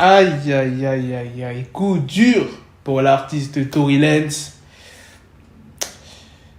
Aïe, aïe, aïe, aïe, aïe. Coup dur pour l'artiste Tory Lanez.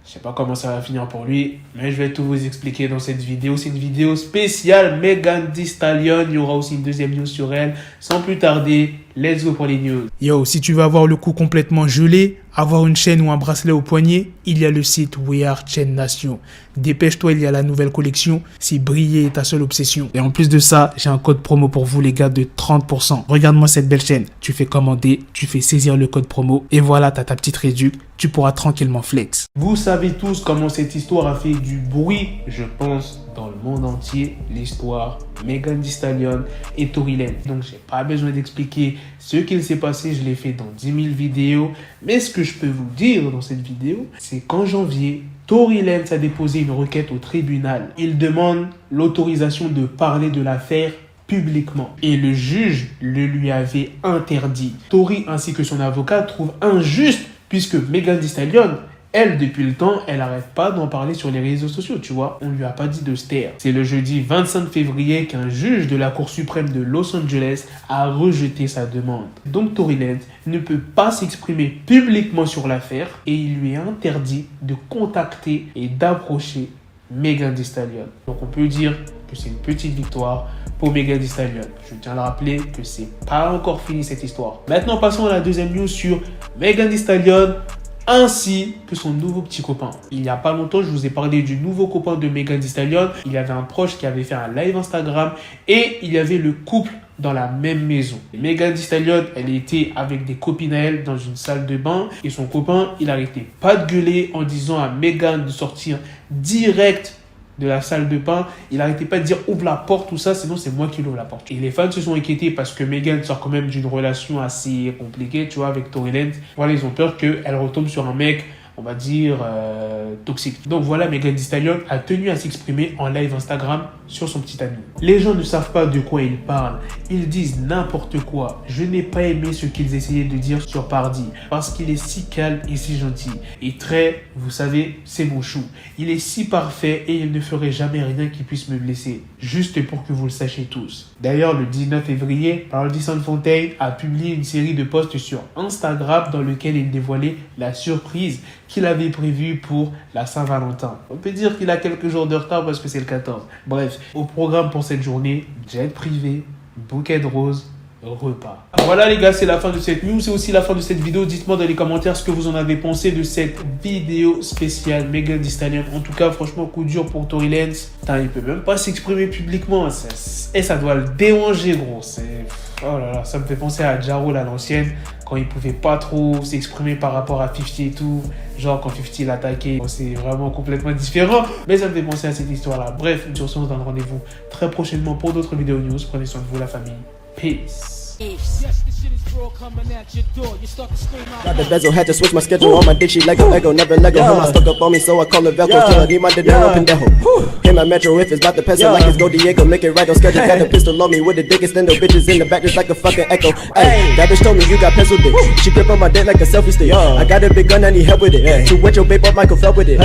Je sais pas comment ça va finir pour lui, mais je vais tout vous expliquer dans cette vidéo. C'est une vidéo spéciale Megan Thee Stallion. Il y aura aussi une deuxième news sur elle. Sans plus tarder, let's go pour les news. Yo, si tu veux avoir le cou complètement gelé, avoir une chaîne ou un bracelet au poignet, il y a le site We Are Chain Nation. Dépêche-toi, il y a la nouvelle collection. Si briller est ta seule obsession. Et en plus de ça, j'ai un code promo pour vous les gars de 30%. Regarde-moi cette belle chaîne. Tu fais commander, tu fais saisir le code promo et voilà, t'as ta petite réduc. Tu pourras tranquillement flex. Vous savez tous comment cette histoire a fait du bruit, je pense, dans le monde entier. L'histoire Megan Thee Stallion et Tory Lanez. Donc, j'ai pas besoin d'expliquer ce qu'il s'est passé. Je l'ai fait dans 10 000 vidéos. Mais ce que je peux vous dire dans cette vidéo, c'est qu'en janvier, Tory Lanez a déposé une requête au tribunal. Il demande l'autorisation de parler de l'affaire publiquement. Et le juge le lui avait interdit. Tory ainsi que son avocat trouvent injuste puisque Megan Thee Stallion, elle, depuis le temps, elle n'arrête pas d'en parler sur les réseaux sociaux, tu vois. On ne lui a pas dit de se taire. C'est le jeudi 25 février qu'un juge de la Cour suprême de Los Angeles a rejeté sa demande. Donc Tory Lanez ne peut pas s'exprimer publiquement sur l'affaire et il lui est interdit de contacter et d'approcher Megan Thee Stallion. Donc on peut dire que c'est une petite victoire pour Megan Thee Stallion. Je tiens à le rappeler que c'est pas encore fini cette histoire. Maintenant passons à la deuxième news sur Megan Thee Stallion ainsi que son nouveau petit copain. Il n'y a pas longtemps, je vous ai parlé du nouveau copain de Megan Thee Stallion. Il y avait un proche qui avait fait un live Instagram et il y avait le couple dans la même maison. Megan Thee Stallion, elle était avec des copines à elle dans une salle de bain et son copain, il n'arrêtait pas de gueuler en disant à Megan de sortir direct de la salle de bain. Il n'arrêtait pas de dire ouvre la porte, tout ça, sinon c'est moi qui l'ouvre la porte. Et les fans se sont inquiétés parce que Megan sort quand même d'une relation assez compliquée, tu vois, avec Tory Lanez. Voilà, ils ont peur qu'elle retombe sur un mec, on va dire, toxique. Donc voilà, Megan Thee Stallion a tenu à s'exprimer en live Instagram sur son petit ami. Les gens ne savent pas de quoi ils parlent. Ils disent n'importe quoi. Je n'ai pas aimé ce qu'ils essayaient de dire sur Pardi parce qu'il est si calme et si gentil. Et très, vous savez, c'est mon chou. Il est si parfait et il ne ferait jamais rien qui puisse me blesser. Juste pour que vous le sachiez tous. D'ailleurs, le 19 février, Pardi Fontaine a publié une série de posts sur Instagram dans lequel il dévoilait la surprise qu'il avait prévue pour la Saint-Valentin. On peut dire qu'il a quelques jours de retard parce que c'est le 14. Bref, au programme pour cette journée, jet privé, bouquet de roses, repas. Voilà les gars, c'est la fin de cette news, c'est aussi la fin de cette vidéo. Dites-moi dans les commentaires ce que vous en avez pensé de cette vidéo spéciale Megan Thee Stallion. En tout cas, franchement, coup dur pour Tory Lanez. Putain, il peut même pas s'exprimer publiquement. Ça doit le déranger, gros. Oh là là, ça me fait penser à Ja Rule à l'ancienne, quand il pouvait pas trop s'exprimer par rapport à 50 et tout. Genre quand 50 l'attaquait, c'est vraiment complètement différent. Mais ça me fait penser à cette histoire-là. Bref, sur ce, on se donne rendez-vous très prochainement pour d'autres vidéos news. Prenez soin de vous, la famille. Peace. Got the bezel, had to switch my schedule. On my dick, she like a Lego, never Lego. Him, I stuck up on me, so I call her Velcro. Till I need my dinero pendejo. Him, my metro, if it's about the peso, like it's Go Diego, make it right on schedule. Got the pistol on me with the dick, extend the bitches in the back just like a fucking echo. Ay, that bitch told me you got pencil dick. She grip on my dick like a selfie stick. I got a big gun, I need help with it. To wet your babe up, Michael fell with it.